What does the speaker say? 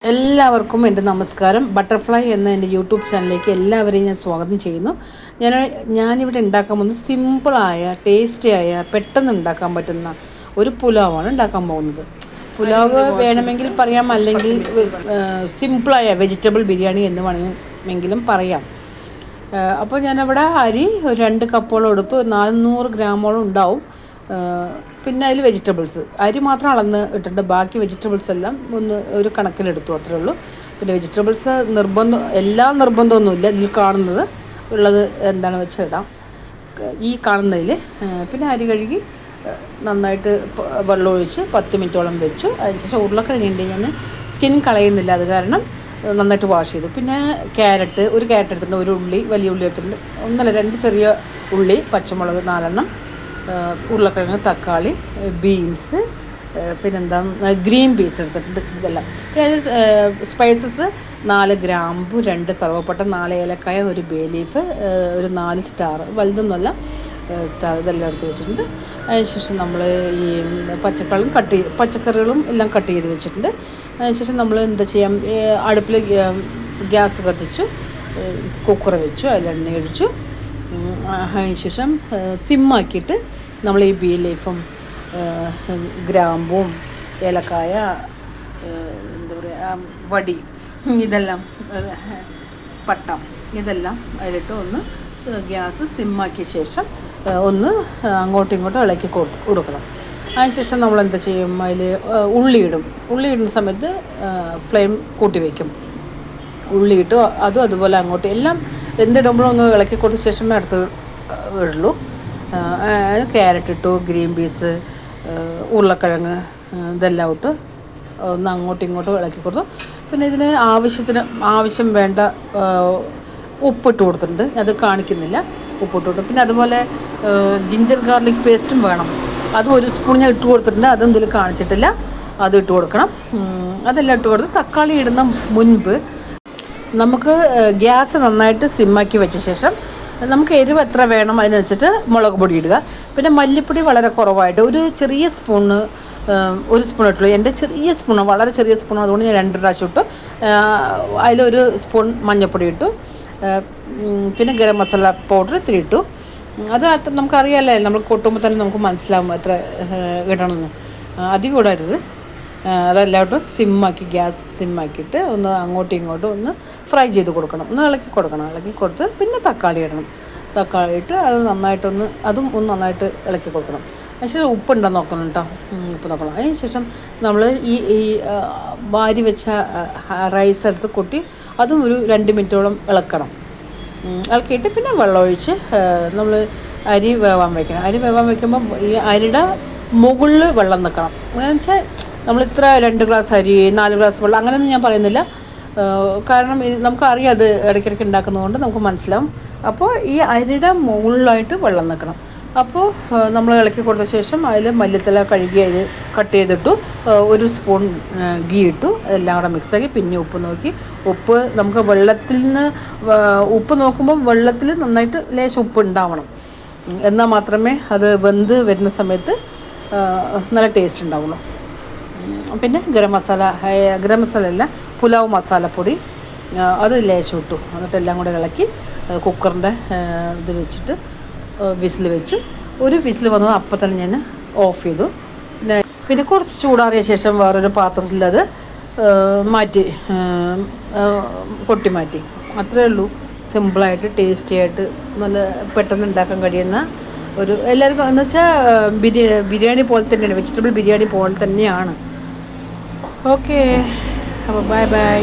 എല്ലാവർക്കും എൻ്റെ നമസ്കാരം. ബട്ടർഫ്ലൈ എന്ന എൻ്റെ യൂട്യൂബ് ചാനലിലേക്ക് എല്ലാവരെയും ഞാൻ സ്വാഗതം ചെയ്യുന്നു. ഞാനിവിടെ ഉണ്ടാക്കാൻ പോകുന്നത് സിമ്പിളായ ടേസ്റ്റിയായ പെട്ടെന്ന് ഉണ്ടാക്കാൻ പറ്റുന്ന ഒരു പുലാവാണ് ഉണ്ടാക്കാൻ പോകുന്നത്. പുലാവ് വേണമെങ്കിൽ പറയാം, അല്ലെങ്കിൽ സിമ്പിളായ വെജിറ്റബിൾ ബിരിയാണി എന്ന് വേണമെങ്കിലും പറയാം. അപ്പോൾ ഞാനവിടെ അരി 2 കപ്പോളം എടുത്തു, 400 ഗ്രാമോളം ഉണ്ടാവും. പിന്നെ അതിൽ വെജിറ്റബിൾസ് അരി മാത്രം അളന്ന് ഇട്ടിട്ടുണ്ട്, ബാക്കി വെജിറ്റബിൾസ് എല്ലാം ഒരു കണക്കിലെടുത്തു, അത്രേ ഉള്ളൂ. പിന്നെ വെജിറ്റബിൾസ് എല്ലാ നിർബന്ധമൊന്നുമില്ല, ഇതിൽ കാണുന്നത് ഉള്ളത് എന്താണെന്ന് വെച്ചാൽ ഇടാം ഈ കാണുന്നതിൽ. പിന്നെ അരി കഴുകി നന്നായിട്ട് വെള്ളം ഒഴിച്ച് 10 മിനിറ്റോളം വെച്ചു. അതിനുശേഷം ഉരുളക്കിഴങ്ങിൻ്റെ ഞാൻ സ്കിൻ കളയുന്നില്ല, അത് കാരണം നന്നായിട്ട് വാഷ് ചെയ്തു. പിന്നെ ഒരു ക്യാരറ്റ് എടുത്തിട്ടുണ്ട്, ഒരു ഉള്ളി, വലിയ ഉള്ളി എടുത്തിട്ടുണ്ട്, 2 ചെറിയ ഉള്ളി, പച്ചമുളക് 4 എണ്ണം, ഉരുളക്കിഴങ്ങ്, തക്കാളി, ബീൻസ്, പിന്നെന്താ ഗ്രീൻ പീസ് എടുത്തിട്ടുണ്ട്. ഇതെല്ലാം പിന്നെ സ്പൈസസ് 4 ഗ്രാമ്പു, 2 കറുവപ്പട്ട, 4 ഏലക്കായ, ഒരു ബേ ലീഫ്, ഒരു 4 സ്റ്റാർ, വലുതൊന്നുമല്ല സ്റ്റാർ, ഇതെല്ലാം എടുത്ത് വെച്ചിട്ടുണ്ട്. അതിനുശേഷം നമ്മൾ ഈ പച്ചക്കറികളും എല്ലാം കട്ട് ചെയ്ത് വെച്ചിട്ടുണ്ട്. അതിനുശേഷം നമ്മൾ എന്താ ചെയ്യാം, അടുപ്പിൽ ഗ്യാസ് കത്തിച്ചു, കുക്കർ വെച്ചു, അതിൽ എണ്ണ ഒഴിച്ചു. അതിനുശേഷം സിമ്മാക്കിയിട്ട് നമ്മൾ ഈ ബീ ലീഫും ഗ്രാമ്പും ഏലക്കായ, എന്താ പറയുക, വടി, ഇതെല്ലാം പട്ടം, ഇതെല്ലാം അതിലിട്ട് ഒന്ന് ഗ്യാസ് സിമ്മാക്കിയ ശേഷം ഒന്ന് അങ്ങോട്ടും ഇങ്ങോട്ടും ഇളക്കി കൊടുക്കണം. അതിനുശേഷം നമ്മൾ എന്താ ചെയ്യും, അതിൽ ഉള്ളി ഇടുന്ന സമയത്ത് ഫ്ലെയിം കൂട്ടി വയ്ക്കും. ഉള്ളിയിട്ട് അതുപോലെ അങ്ങോട്ട് എല്ലാം എന്തിടുമ്പോഴും ഒന്ന് ഇളക്കി കൊടുത്ത ശേഷമേ അടുത്ത് ഇടുള്ളൂ. ക്യാരറ്റ് ഇട്ടു, ഗ്രീൻ പീസ്, ഉരുളക്കിഴങ്ങ്, ഇതെല്ലാം ഇട്ട് ഒന്ന് അങ്ങോട്ടും ഇങ്ങോട്ടും ഇളക്കി കൊടുത്തു. പിന്നെ ഇതിന് ആവശ്യം വേണ്ട ഉപ്പിട്ട് കൊടുത്തിട്ടുണ്ട്, അത് കാണിക്കുന്നില്ല, ഉപ്പിട്ട് കൊടുത്തു. പിന്നെ അതുപോലെ ജിഞ്ചർ ഗാർലിക് പേസ്റ്റും വേണം, അതും 1 സ്പൂൺ ഞാൻ ഇട്ട് കൊടുത്തിട്ടുണ്ട്, അതും ഇതിൽ കാണിച്ചിട്ടില്ല, അത് ഇട്ട് കൊടുക്കണം. അതെല്ലാം ഇട്ട് കൊടുത്ത് തക്കാളി ഇടുന്ന മുൻപ് നമുക്ക് ഗ്യാസ് നന്നായിട്ട് സിമ്മാക്കി വെച്ച ശേഷം നമുക്ക് എരിവ് എത്ര വേണം അതിനനുസരിച്ച് മുളക് പൊടി ഇടുക. പിന്നെ മല്ലിപ്പൊടി വളരെ കുറവായിട്ട് ഒരു ചെറിയ സ്പൂണ്, 1 സ്പൂൺ ഇട്ടുള്ളൂ. എൻ്റെ ചെറിയ സ്പൂണ്, വളരെ ചെറിയ സ്പൂൺ, അതുകൊണ്ട് ഞാൻ 2 പ്രാവശ്യം ഇട്ടു. അതിലൊരു സ്പൂൺ മഞ്ഞൾപ്പൊടി ഇട്ടു. പിന്നെ ഗരം മസാല പൗഡർ ഇത്തിരി ഇട്ടു. അത് നമുക്കറിയാമല്ലേ, നമ്മൾ കൊട്ടുമ്പോൾ തന്നെ നമുക്ക് മനസ്സിലാവും എത്ര ഇടണമെന്ന്, അധികം ഇടരുത്. അതെല്ലാവട്ടും ഗ്യാസ് സിമ്മാക്കിയിട്ട് ഒന്ന് അങ്ങോട്ടും ഇങ്ങോട്ടും ഒന്ന് ഫ്രൈ ചെയ്ത് കൊടുക്കണം, ഒന്ന് ഇളക്കി കൊടുത്ത് പിന്നെ തക്കാളി ഇടണം. തക്കാളി ഇട്ട് അത് അതും ഒന്ന് നന്നായിട്ട് ഇളക്കി കൊടുക്കണം. അതിനുശേഷം ഉപ്പുണ്ടെന്ന് നോക്കണം കേട്ടോ, ഉപ്പ് നോക്കണം. അതിന് ശേഷം നമ്മൾ ഈ വാരി വെച്ച റൈസ് എടുത്ത് കൊട്ടി അതും ഒരു 2 മിനിറ്റോളം ഇളക്കിയിട്ട് പിന്നെ വെള്ളമൊഴിച്ച് നമ്മൾ അരി വേവാൻ വയ്ക്കുമ്പോൾ ഈ അരിയുടെ മുകളിൽ വെള്ളം നിൽക്കണം. എന്ന് വെച്ചാൽ നമ്മളിത്ര 2 ഗ്ലാസ് അരി 4 ഗ്ലാസ് വെള്ളം അങ്ങനെയൊന്നും ഞാൻ പറയുന്നില്ല, കാരണം നമുക്കറിയാം അത് ഇടയ്ക്കിടയ്ക്ക് ഉണ്ടാക്കുന്നതുകൊണ്ട് നമുക്ക് മനസ്സിലാവും. അപ്പോൾ ഈ അരിയുടെ മുകളിലായിട്ട് വെള്ളം നിൽക്കണം. അപ്പോൾ നമ്മൾ ഇളക്കി കൊടുത്ത ശേഷം അതിൽ മല്ലിത്തല കഴുകി അതിൽ കട്ട് ചെയ്തിട്ടു, 1 സ്പൂൺ ഗീ ഇട്ടു, എല്ലാം കൂടെ മിക്സാക്കി. പിന്നെ ഉപ്പ് നോക്കി, ഉപ്പ് നമുക്ക് ഉപ്പ് നോക്കുമ്പോൾ വെള്ളത്തിൽ നന്നായിട്ട് ലേശം ഉപ്പ് ഉണ്ടാവണം, എന്നാൽ മാത്രമേ അത് വെന്ത് വരുന്ന സമയത്ത് നല്ല ടേസ്റ്റ് ഉണ്ടാവുള്ളൂ. പിന്നെ ഗരം മസാല അല്ല, പുലാവ് മസാലപ്പൊടി, അത് ലേശം ഇട്ടു. എന്നിട്ട് എല്ലാം കൂടെ ഇളക്കി കുക്കറിൻ്റെ ഇത് വെച്ചിട്ട് വിസിൽ വെച്ചു. ഒരു വിസിൽ വന്നത് അപ്പം തന്നെ ഞാൻ ഓഫ് ചെയ്തു. പിന്നെ കുറച്ച് ചൂടാറിയ ശേഷം വേറൊരു പാത്രത്തിൽ അത് കൊട്ടി മാറ്റി. അത്രയേ ഉള്ളൂ. സിമ്പിളായിട്ട് ടേസ്റ്റി ആയിട്ട് നല്ല പെട്ടെന്ന് ഉണ്ടാക്കാൻ കഴിയുന്ന എല്ലാവർക്കും എന്ന് വെച്ചാൽ ബിരിയാണി പോലെ തന്നെയാണ്, വെജിറ്റബിൾ ബിരിയാണി പോലെ തന്നെയാണ്. ഓക്കെ, അപ്പോൾ ബൈ.